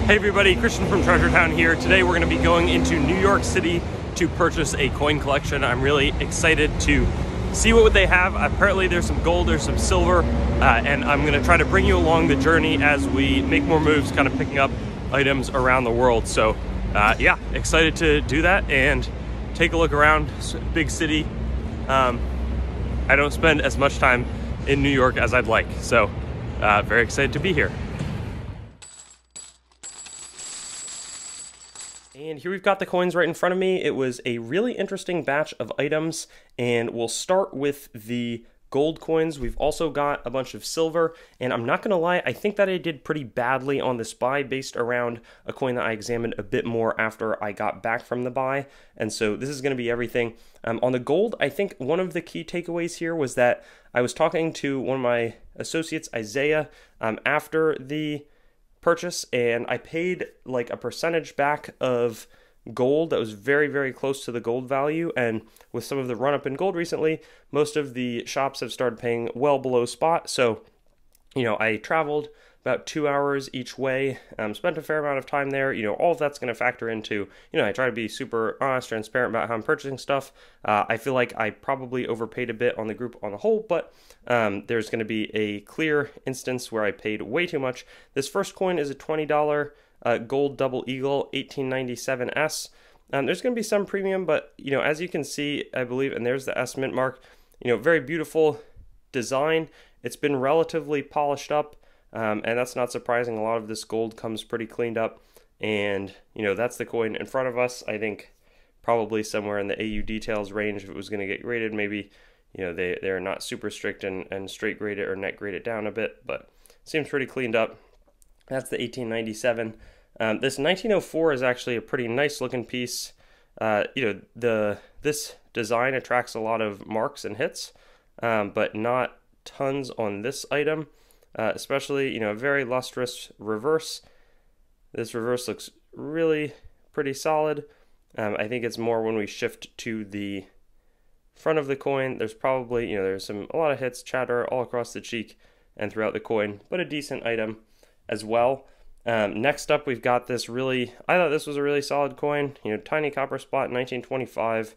Hey everybody, Christian from Treasure Town here. Today we're going to be going into New York City to purchase a coin collection. I'm really excited to see what they have. Apparently there's some gold, there's some silver, and I'm going to try to bring you along the journey as we make more moves, kind of picking up items around the world. So yeah, excited to do that and take a look around. It's a big city. I don't spend as much time in New York as I'd like, so very excited to be here. And here we've got the coins right in front of me. It was a really interesting batch of items, and we'll start with the gold coins. We've also got a bunch of silver, and I'm not gonna lie, I think that I did pretty badly on this buy based around a coin that I examined a bit more after I got back from the buy, and so this is gonna be everything. On the gold, I think one of the key takeaways here was that I was talking to one of my associates, Isaiah, after the purchase, and I paid like a percentage back of gold that was very, very close to the gold value. And with some of the run up in gold recently, most of the shops have started paying well below spot. So, you know, I traveled about 2 hours each way, spent a fair amount of time there. You know, all of that's going to factor into, you know, I try to be super honest, transparent about how I'm purchasing stuff. I feel like I probably overpaid a bit on the group on the whole, but there's going to be a clear instance where I paid way too much. This first coin is a $20 gold double eagle 1897S. There's going to be some premium, but, you know, as you can see, I believe, and there's the S mint mark, you know, very beautiful design. It's been relatively polished up. And that's not surprising. A lot of this gold comes pretty cleaned up, and you know, that's the coin in front of us. I think probably somewhere in the AU details range if it was going to get graded. Maybe, you know, they're not super strict and straight grade it or net grade it down a bit, but seems pretty cleaned up. That's the 1897. This 1904 is actually a pretty nice looking piece. You know, this design attracts a lot of marks and hits, but not tons on this item. Especially, you know, a very lustrous reverse. This reverse looks really pretty solid. I think it's more when we shift to the front of the coin. There's probably, you know, there's a lot of hits, chatter all across the cheek and throughout the coin, but a decent item as well. Next up, we've got this I thought this was a really solid coin. You know, tiny copper spot, 1925,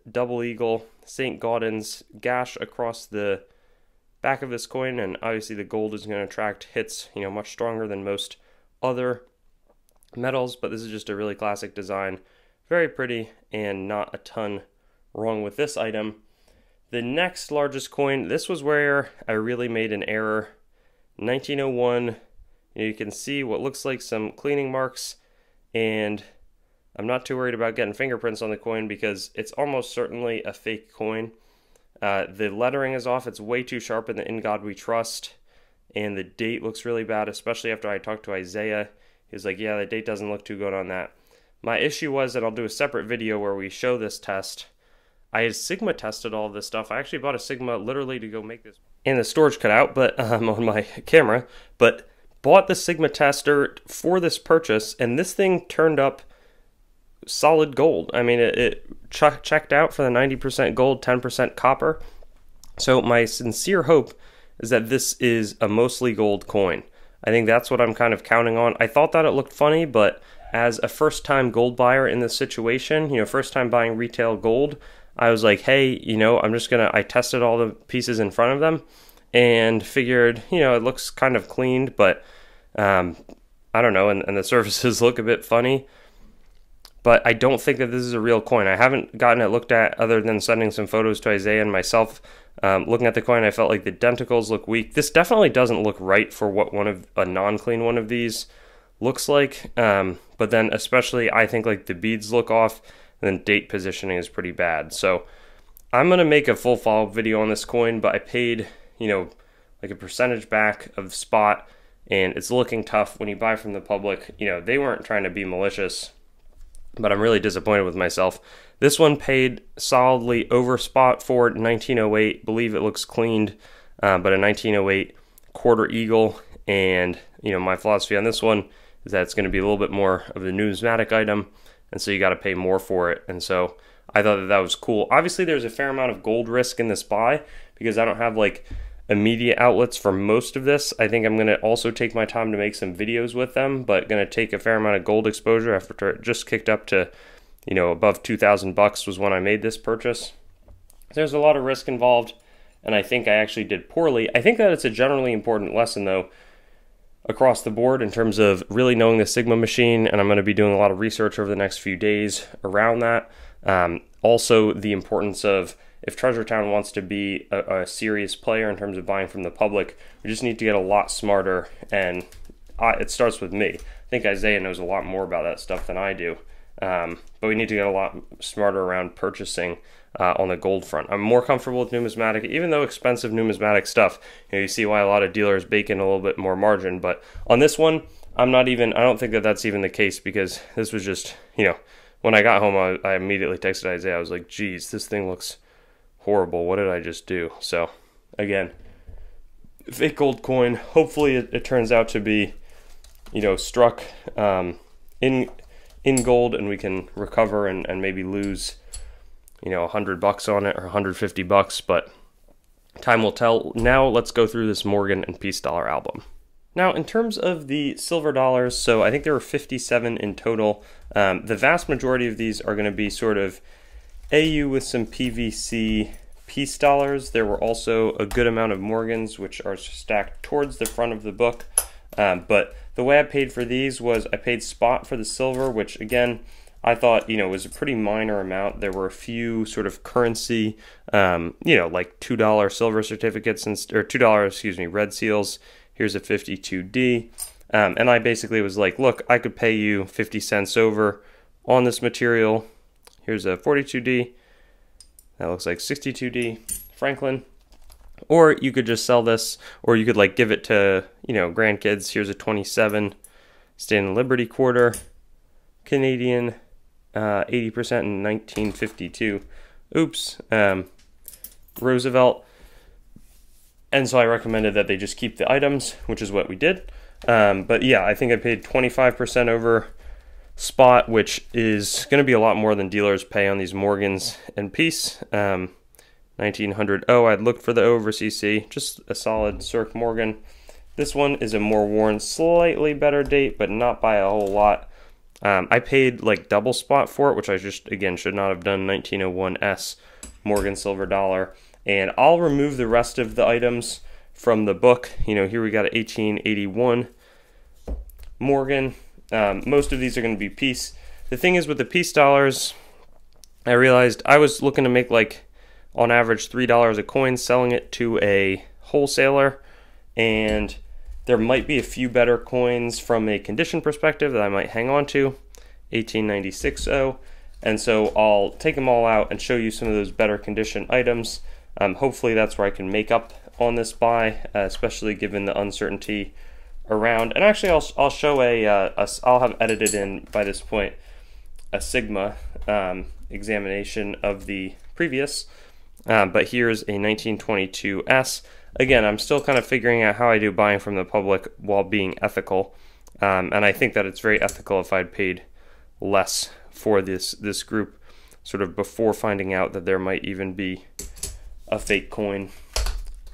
double eagle, St. Gaudens gash across the back of this coin, and obviously the gold is going to attract hits, you know, much stronger than most other metals, but this is just a really classic design, very pretty, and not a ton wrong with this item. The next largest coin, this was where I really made an error. 1901, you can see what looks like some cleaning marks, and I'm not too worried about getting fingerprints on the coin because it's almost certainly a fake coin. The lettering is off. It's way too sharp in the In God We Trust, and the date looks really bad, especially after I talked to Isaiah. He was like, yeah, the date doesn't look too good on that. My issue was that I'll do a separate video where we show this test. I had Sigma tested all of this stuff. I actually bought a Sigma literally to go make this, and the storage cut out, but on my camera, but bought the Sigma tester for this purchase, and this thing turned up solid gold. I mean, it checked out for the 90% gold, 10% copper. So my sincere hope is that this is a mostly gold coin. I think that's what I'm kind of counting on. I thought that it looked funny, but as a first-time gold buyer in this situation, you know, first time buying retail gold, I was like, hey, you know, I tested all the pieces in front of them and figured, you know, it looks kind of cleaned, but I don't know, and the surfaces look a bit funny. But I don't think that this is a real coin. I haven't gotten it looked at other than sending some photos to Isaiah and myself. Looking at the coin, I felt like the denticles look weak. This definitely doesn't look right for what a non-clean one of these looks like. But then especially, I think like the beads look off, and then date positioning is pretty bad. So I'm going to make a full follow-up video on this coin, but I paid, you know, like a percentage back of spot, and it's looking tough when you buy from the public. You know, they weren't trying to be malicious, but I'm really disappointed with myself. This one paid solidly over spot for 1908. Believe it looks cleaned, but a 1908 quarter eagle. And, you know, my philosophy on this one is that it's going to be a little bit more of a numismatic item, and so you got to pay more for it. And so I thought that was cool. Obviously, there's a fair amount of gold risk in this buy because I don't have like immediate outlets for most of this. I think I'm going to also take my time to make some videos with them, but going to take a fair amount of gold exposure after it just kicked up to, you know, above 2,000 bucks was when I made this purchase. There's a lot of risk involved, and I think I actually did poorly. I think that it's a generally important lesson, though, across the board in terms of really knowing the Sigma machine, and I'm going to be doing a lot of research over the next few days around that. Also, the importance of, if Treasure Town wants to be a serious player in terms of buying from the public, we just need to get a lot smarter, and it starts with me. I think Isaiah knows a lot more about that stuff than I do, but we need to get a lot smarter around purchasing on the gold front. I'm more comfortable with numismatic, even though expensive numismatic stuff, you know, you see why a lot of dealers bake in a little bit more margin, but on this one, I don't think that that's even the case, because this was just, you know, when I got home, I immediately texted Isaiah. I was like, geez, this thing looks horrible. What did I just do? So again, fake gold coin. Hopefully it turns out to be, you know, struck in gold, and we can recover and maybe lose, you know, $100 on it or 150 bucks, but time will tell. Now let's go through this Morgan and Peace Dollar album. Now, in terms of the silver dollars, so I think there were 57 in total. The vast majority of these are going to be sort of AU with some PVC Peace dollars. There were also a good amount of Morgans, which are stacked towards the front of the book. But the way I paid for these was I paid spot for the silver, which again, I thought, you know, was a pretty minor amount. There were a few sort of currency, you know, like $2 silver certificates, or $2, excuse me, red seals. Here's a 52D. And I basically was like, look, I could pay you 50 cents over on this material. Here's a 42D. That looks like 62D Franklin. Or you could just sell this, or you could like give it to, you know, grandkids. Here's a 27 Stand Liberty quarter, Canadian, 80% in 1952. Oops, Roosevelt. And so I recommended that they just keep the items, which is what we did. But yeah, I think I paid 25% over spot, which is going to be a lot more than dealers pay on these Morgans and Peace. 1900 O, I'd looked for the O over CC, just a solid Cirque Morgan. This one is a more worn, slightly better date, but not by a whole lot. I paid like double spot for it, which I just, again, should not have done. 1901 S Morgan silver dollar. And I'll remove the rest of the items from the book. You know, here we got an 1881 Morgan. Most of these are going to be Peace. The thing is with the Peace dollars, I realized I was looking to make like on average $3 a coin, selling it to a wholesaler, and there might be a few better coins from a condition perspective that I might hang on to. 1896 O. And so I'll take them all out and show you some of those better condition items. Hopefully that's where I can make up on this buy, especially given the uncertainty around. And actually I'll show I'll have edited in by this point a Sigma examination of the previous. But here's a 1922 S. Again, I'm still kind of figuring out how I do buying from the public while being ethical. And I think that it's very ethical if I'd paid less for this group sort of before finding out that there might even be a fake coin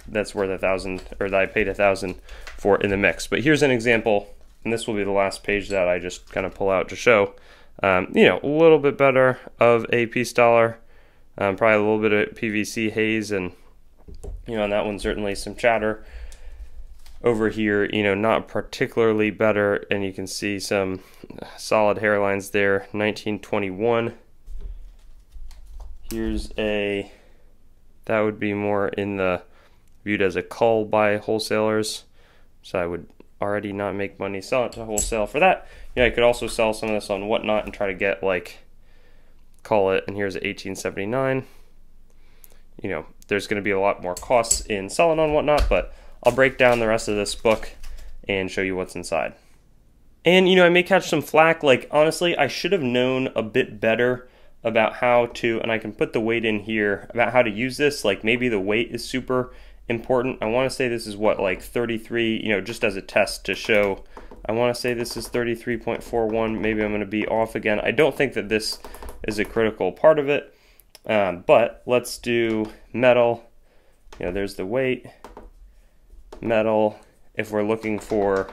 that's worth $1,000, or that I paid $1,000 for in the mix. But here's an example, and this will be the last page that I just kind of pull out to show. You know, a little bit better of a Peace dollar, probably a little bit of PVC haze, and you know, on that one certainly some chatter. Over here, you know, not particularly better, and you can see some solid hairlines there. 1921. Here's a, that would be more in the viewed as a cull by wholesalers, so I would already not make money selling it to wholesale for that. Yeah, I could also sell some of this on Whatnot and try to get like, call it, and here's a 1879. You know, there's going to be a lot more costs in selling on Whatnot, but I'll break down the rest of this book and show you what's inside. And, you know, I may catch some flack. Like, honestly, I should have known a bit better about how to, and I can put the weight in here, about how to use this. Like, maybe the weight is super important. I want to say this is what, like 33, you know, just as a test to show. I want to say this is 33.41. Maybe I'm going to be off again. I don't think that this is a critical part of it. But let's do metal. You know, there's the weight. metal. If we're looking for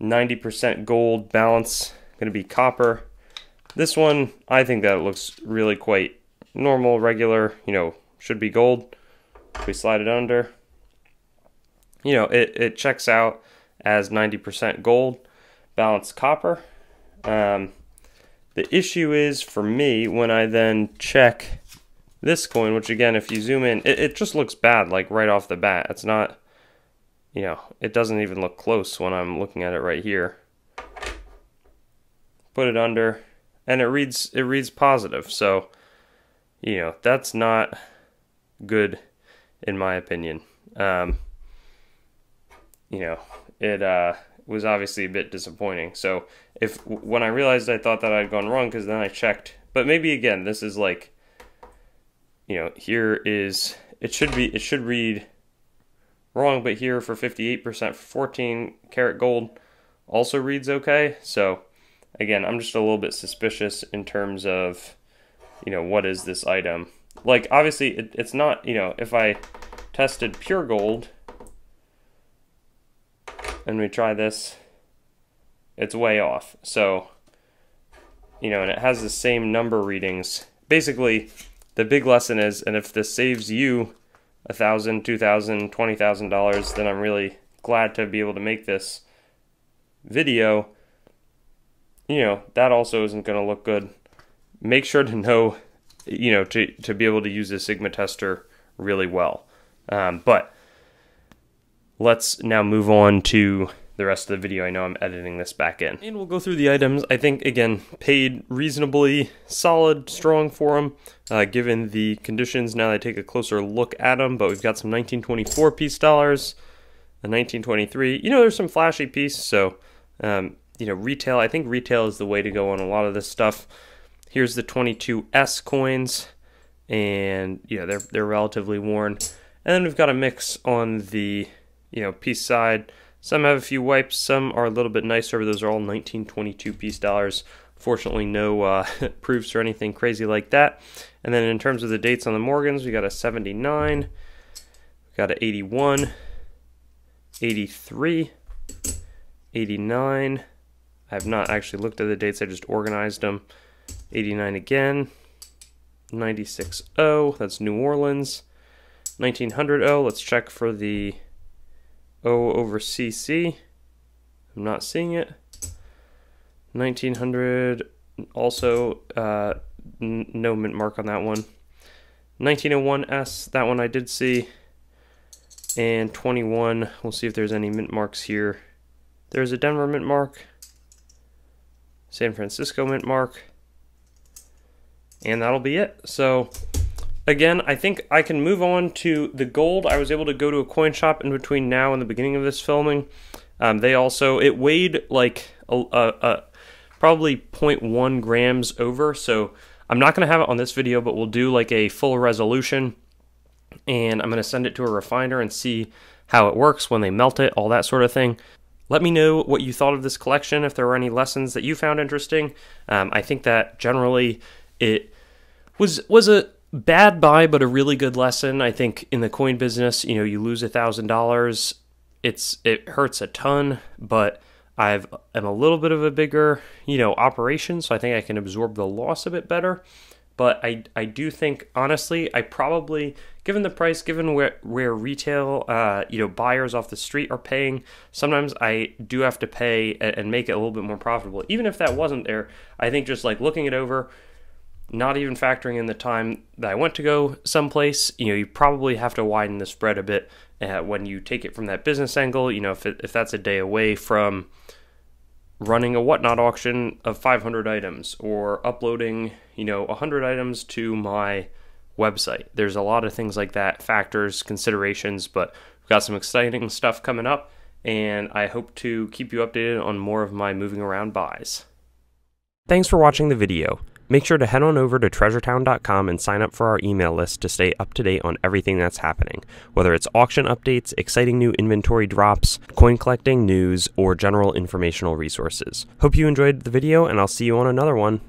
90% gold, balance going to be copper. This one, I think that it looks really quite normal, regular, you know, should be gold. If we slide it under, you know, it checks out as 90% gold, balance copper. The issue is for me when I then check this coin, which again, if you zoom in, it just looks bad, like right off the bat. It's not, you know, it doesn't even look close when I'm looking at it right here. Put it under, and it reads positive. So, you know, that's not good in my opinion. You know, it was obviously a bit disappointing. So when I realized, I thought that I'd gone wrong, because then I checked. But maybe again, this is like, you know, here is, it should read wrong, but here for 58% for 14 karat gold also reads okay. So again, I'm just a little bit suspicious in terms of, you know, what is this item? Like, obviously it's not, you know, if I tested pure gold and we try this, it's way off. So, you know, and it has the same number readings. Basically, the big lesson is, and if this saves you $1,000, $2,000, $20,000, then I'm really glad to be able to make this video. You know, that also isn't going to look good. Make sure to know, you know, to be able to use the Sigma tester really well. But let's now move on to the rest of the video. I know I'm editing this back in. And we'll go through the items. I think, again, paid reasonably solid, strong for them, given the conditions. Now that I take a closer look at them, but we've got some 1924 piece dollars, a 1923. You know, there's some flashy piece, so, you know, retail. I think retail is the way to go on a lot of this stuff. Here's the 22S coins, and, you know, they're relatively worn. And then we've got a mix on the, you know, piece side. Some have a few wipes, some are a little bit nicer, but those are all 1922 piece dollars. Fortunately, no proofs or anything crazy like that. And then in terms of the dates on the Morgans, we got a 79, we got a 81, 83, 89. I have not actually looked at the dates, I just organized them. 89 again, 96.0, that's New Orleans. 1900.0, let's check for the O over CC. I'm not seeing it. 1900, also no mint mark on that one. 1901S, that one I did see. And 21, we'll see if there's any mint marks here. There's a Denver mint mark. San Francisco mint mark. And that'll be it. So again, I think I can move on to the gold. I was able to go to a coin shop in between now and the beginning of this filming. They also, it weighed like probably 0.1 grams over, so I'm not going to have it on this video, but we'll do like a full resolution, and I'm going to send it to a refiner and see how it works when they melt it, all that sort of thing. Let me know what you thought of this collection, if there were any lessons that you found interesting. I think that generally it was a bad buy, but a really good lesson. I think in the coin business, you know, you lose $1,000, it hurts a ton, but I'm a little bit of a bigger, you know, operation, so I think I can absorb the loss a bit better. But I do think, honestly, I probably, given the price, given where retail, you know, buyers off the street are paying, sometimes I do have to pay and make it a little bit more profitable. Even if that wasn't there, I think just like looking it over, not even factoring in the time that I went to go someplace, you know, you probably have to widen the spread a bit when you take it from that business angle. You know, if that's a day away from running a whatnot auction of 500 items or uploading, you know, 100 items to my website. There's a lot of things like that, factors, considerations, but we've got some exciting stuff coming up, and I hope to keep you updated on more of my moving around buys. Thanks for watching the video. Make sure to head on over to treasuretown.com and sign up for our email list to stay up to date on everything that's happening, whether it's auction updates, exciting new inventory drops, coin collecting news, or general informational resources. Hope you enjoyed the video, and I'll see you on another one.